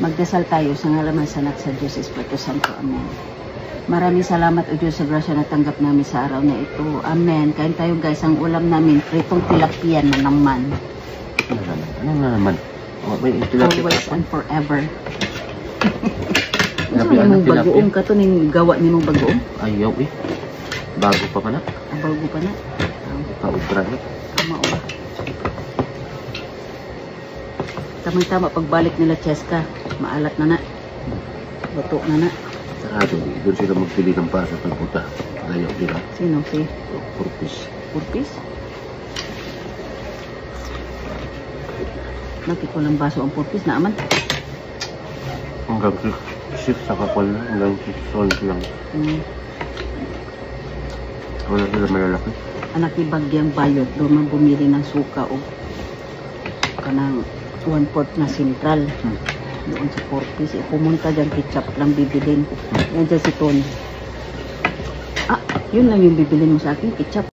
Magdasal tayo sa ngalaman sa anak sa Diyos Espiritu Santo. Amen. Maraming salamat o Diyos sa grasya na tanggap namin sa araw na ito. Amen. Kain tayo guys, ang ulam namin, pritong tilapia na naman. Ano na naman? Always and forever. Ano mong bagoong ka to, ning gawa ni mong bagoong? Ayaw eh. Bago pa pa na? Bago pa na? Paubra na. Tama o. Tamang-tama pagbalik nila Cheska, maalat na na. Luto na na. Sarado, doon sila magpili ng pasa pagpunta. Ayaw nila. Sino? Si? Purpis. Purpis? Nakikulang baso ang purpis na aman? Hanggang 6 sa kapal na, hanggang 6 sold lang. Wala sila malalaki. Anak ni Bagyang Bayot, doon man bumili ng suka o kanang 1/4 na sentral. Doon sa Purpis. Pumunta dyan, ketchup lang bibilin. Yan dyan si Tony. Ah, yun lang yung bibilin mo sa akin, ketchup.